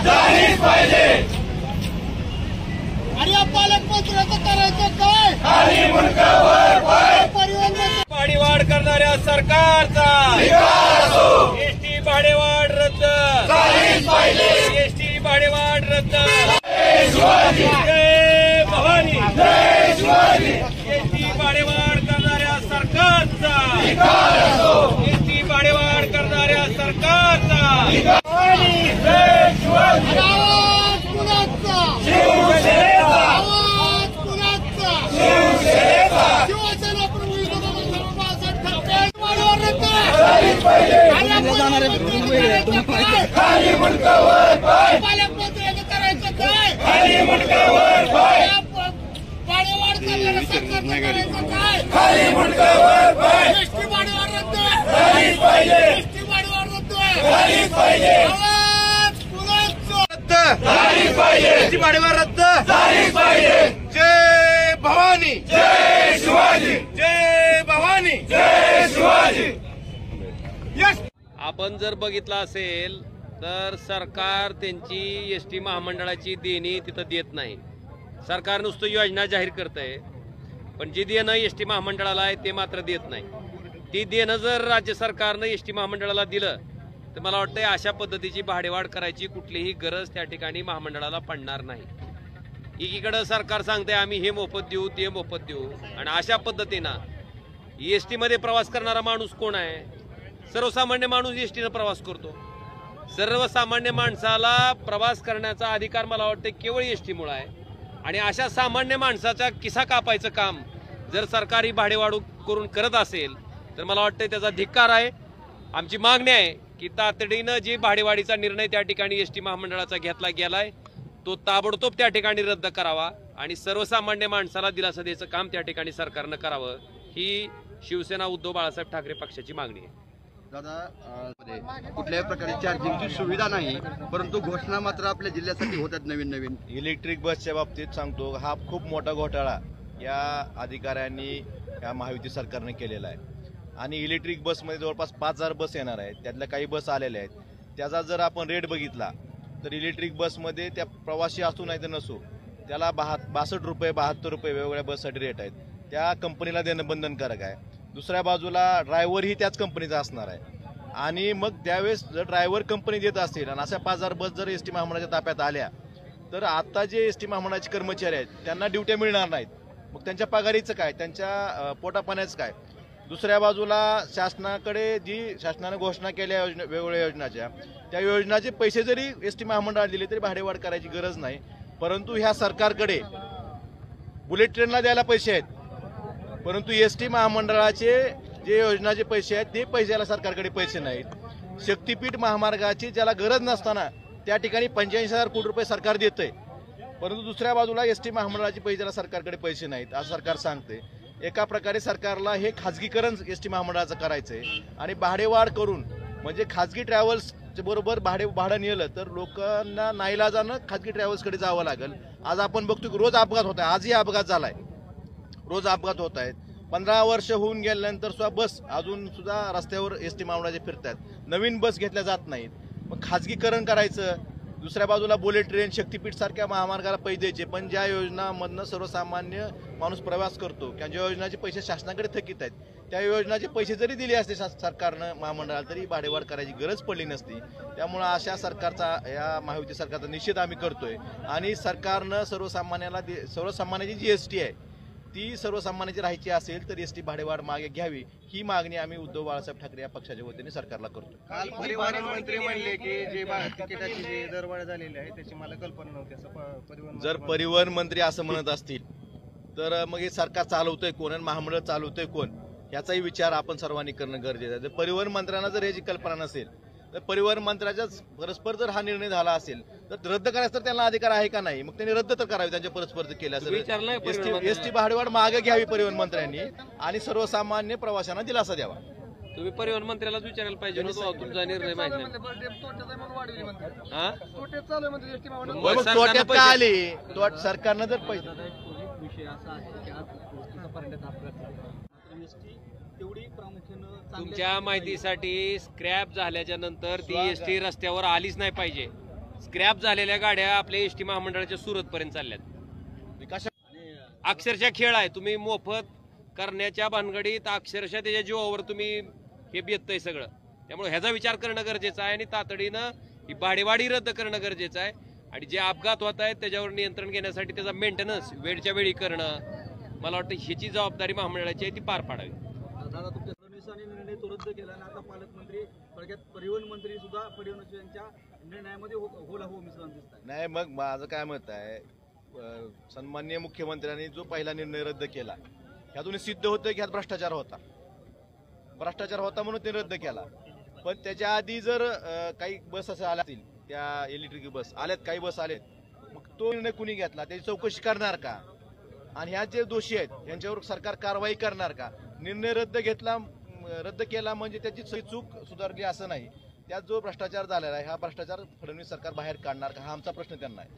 झालीच पाहिजे। आणि या पालकमंत्र्याचं करायचं काय? खाली मुंडकावर पाय। परिवहन मंत्री भाडेवाढ करणाऱ्या सरकारचा धिक्कार असो। एसटी भाडेवाढ रद्द झालीच पाहिजे। एसटी भाडेवाढ रद्द। जय शिवाजी, जय भवानी, जय शिवाजी। एसटी भाडेवाढ करणाऱ्या सरकारचा धिक्कार असो। एसटी भाडेवाढ करणाऱ्या सरकारचा जय शिवाजी। आवाज कुणाचा? शिवसेनेचा, आवाज कुणाचा? शिवसेनेचा। शिवसेना प्रमुख बाळासाहेब ठाकरे वाढवा रद्द झालीच पाहिजे। आणि या पालकमंत्र्याचं काय? खाली मुंडकावर पाय। पालकमंत्र्याचं करायचं काय? खाली मुंडकावर पाय। वाढ करणाऱ्या सरकारचं करायचं काय? खाली मुंडकावर पाय। एसटी वाढवा रद्द झालीच पाहिजे। एसटी वाढवा रद्द झालीच पाहिजे। आवाज कुणाचा? रद्द झालीच पाहिजे। एसटी भाडेवाढ रद्द झालीच पाहिजे। जय भवानी, जय शिवाजी, जय भवानी, जय शिवाजी। आपण जर बघितलं असेल तर सरकार त्यांची एसटी महामंडळाची देणी तिथं देत नाही। सरकार नुसतं योजना जाहीर करतंय, पण जी देणं एसटी महामंडळाला आहे ते मात्र देत नाही। ती देणं जर राज्य सरकारनं एसटी महामंडळाला दिलं तर मला वाटतंय अशा पद्धतीची भाडेवाढ करायची कुठलीही गरज त्या ठिकाणी महामंडळाला पडणार नाही। एकीकडे सरकार सांगते आम्ही हे मोफत देऊ ते मोफत देऊ, आणि अशा पद्धतीनं एसटी मध्ये प्रवास करणारा माणूस कोण आहे? सर्वसामान्य माणूस एसटीनं प्रवास करतो। सर्वसामान्य माणसाला प्रवास करण्याचा अधिकार मला वाटतं केवळ एसटीमुळे आहे, आणि अशा सामान्य माणसाचा किस्सा कापायचं काम जर सरकारी भाडेवाढ करून करत असेल तर मला वाटतं त्याचा धिक्कार आहे। आमची मागणी आहे की तातडीनं जी भाडेवाढीचा निर्णय त्या ठिकाणी एसटी महामंडळाचा घेतला गेलाय तो ताबडतोब त्या ठिकाणी रद्द करावा आणि सर्वसामान्य माणसाला दिलासा द्यायचं काम त्या ठिकाणी सरकारनं करावं, ही शिवसेना उद्धव बाळासाहेब ठाकरे पक्षाची मागणी आहे। दादा, कुठल्याही प्रकारची चार्जिंगची सुविधा नाही, परंतु घोषणा मात्र आपल्या जिल्ह्यासाठी होतात नवीन नवीन। इलेक्ट्रिक बसच्या बाबतीत सांगतो, हा खूप मोठा घोटाळा या अधिकाऱ्यांनी या महायुती सरकारने केलेला आहे। आणि इलेक्ट्रिक बसमध्ये जवळपास 5000 बस येणार आहेत, त्यातल्या काही बस आलेल्या आहेत। त्याचा जर आपण रेट बघितला तर इलेक्ट्रिक बसमध्ये त्या प्रवासी असू नाही तर नसो त्याला 62 रुपये 72 रुपये वेगवेगळ्या बससाठी रेट आहेत, त्या कंपनीला देणं बंधनकारक आहे। दुसऱ्या बाजूला ड्रायव्हरही त्याच कंपनीचा असणार आहे, आणि मग त्यावेळेस जर ड्रायव्हर कंपनी देत असेल आणि अशा 5000 बस जर एसटी महामंडळाच्या ताब्यात आल्या तर आता जे एसटी महामंडळाचे कर्मचारी आहेत त्यांना ड्युट्या मिळणार नाहीत, मग त्यांच्या पगारीचं काय, त्यांच्या पोटापाण्याचं काय? दुसऱ्या बाजूला शासनाकडे जी शासनाने घोषणा केल्या वेगवेगळ्या योजनाच्या, त्या योजनाचे पैसे जरी एसटी महामंडळाला दिले तरी भाडेवाढ करायची गरज नाही। परंतु ह्या सरकारकडे बुलेट ट्रेनला द्यायला पैसे आहेत, परंतु एसटी महामंडळाचे जे योजनाचे पैसे आहेत ते पैशाला सरकारकडे पैसे नाहीत। शक्तीपीठ महामार्गाची ज्याला गरज नसताना त्या ठिकाणी 85,000 कोटी रुपये सरकार देतंय, परंतु दुसऱ्या बाजूला एसटी महामंडळाचे पैशाला सरकारकडे पैसे नाहीत असं सरकार सांगते। एका प्रकारे सरकारला हे खाजगीकरण एसटी महामंडळाचं करायचंय आणि भाडेवाढ करून, म्हणजे खाजगी ट्रॅव्हल्स बरोबर भाडं नेलं तर लोकांना नाईलाजानं खाजगी ट्रॅव्हल्सकडे जावं लागेल। आज आपण बघतो की रोज अपघात होत आहे, आजही अपघात झालाय, रोज अपघात होत आहेत। 15 वर्ष होऊन गेल्यानंतर सुद्धा बस अजून सुद्धा रस्त्यावर एसटी महामंडळाचे फिरतात, नवीन बस घेतल्या जात नाहीत। मग खाजगीकरण करायचं, दुसऱ्या बाजूला बुलेट ट्रेन शक्तीपीठ सारख्या महामार्गाला पैसे द्यायचे, पण ज्या योजनांमधनं सर्वसामान्य माणूस प्रवास करतो किंवा ज्या योजनाचे पैसे शासनाकडे थकीत आहेत त्या योजनाचे पैसे जरी दिले असते सरकारनं महामंडळाला तरी भाडेवाढ करायची गरज पडली नसती। त्यामुळे अशा सरकारचा, या महायुती सरकारचा निषेध आम्ही करतोय, आणि सरकारनं सर्वसामान्याची जी एसटी आहे ती सर्वसामान्याची राहायची असेल तर एसटी भाडेवाढ मागे घ्यावी, ही मागणी आम्ही उद्धव बाळासाहेब ठाकरे या पक्षाच्या वतीने सरकारला करतो। काल परिवहन मंत्री म्हणले की जे तिकिटाची जी दरवाढ झालेली आहे त्याची मला कल्पना नव्हती, असं परिवहन जर परिवहन मंत्री असं म्हणत असतील तर मग हे सरकार चालवतंय कोण आणि महामंडळ चालवतंय कोण याचाही विचार आपण सर्वांनी करणं गरजेचं आहे। जर परिवहन मंत्र्यांना जर याची कल्पना नसेल तर परिवहन मंत्र्याच्याच परस्पर जर हा निर्णय झाला असेल तर रद्द करायचा तर त्यांना अधिकार आहे का नाही, मग त्यांनी रद्द तर करावे त्यांच्या परस्पर केल्या असेल। एसटी भाडेवाढ मागे घ्यावी परिवहन मंत्र्यांनी आणि सर्वसामान्य प्रवाशांना दिलासा द्यावा। तुम्ही परिवहन मंत्र्यालाच विचारायला पाहिजे, तुमचा निर्णय माहिती नाही। तोट्यात का आली? सरकारनं जर पैसे तुमच्या माहितीसाठी स्क्रॅप झाल्याच्या नंतर ती एसटी रस्त्यावर आलीच नाही पाहिजे। स्क्रॅप झालेल्या गाड्या आपल्या एसटी महामंडळाच्या सुरतपर्यंत चालल्यात. कशा अक्षरशः खेळ आहे. तुम्ही मोफत करण्याच्या भानगडीत अक्षरशः त्याच्या जीवावर तुम्ही हे बेततंय सगळं. त्यामुळे ह्याचा विचार करणं गरजेचं आहे आणि तातडीनं ही भाडेवाढी रद्द करणं गरजेचं आहे. आणि जे अपघात होत आहेत त्याच्यावर नियंत्रण घेण्यासाठी त्याचा मेंटेनन्स वेळच्या वेळी करणं, मला वाटतं ह्याची जबाबदारी महामंडळाची आहे, ती पार पाडावी. दादा, तुमच्या फडणवीसांनी निर्णय तो रद्द केला आणि आता पालकमंत्री थोडक्यात परिवहन मंत्री सुद्धा फडणवीस यांच्या निर्णयामध्ये होला हो मिश्रण दिसत आहे. नाही, मग माझं काय मत आहे, सन्माननीय मुख्यमंत्र्यांनी जो पहिला निर्णय रद्द केला ह्यातून सिद्ध होतं की ह्यात भ्रष्टाचार होता म्हणून ते रद्द केला. पण त्याच्या आधी जर काही बस असं आल्या असतील, त्या इलेक्ट्रिक बस आल्यात, काही बस आलेत, मग तो निर्णय कुणी घेतला, त्याची चौकशी करणार का? आणि ह्या जे दोषी आहेत यांच्यावर सरकार कारवाई करणार का? निर्णय रद्द केला म्हणजे त्याची चूक सुधारली असं नाही. त्यात जो भ्रष्टाचार झालेला आहे, हा भ्रष्टाचार फडणवीस सरकार बाहेर काढणार का, हा आमचा प्रश्न त्यांना आहे.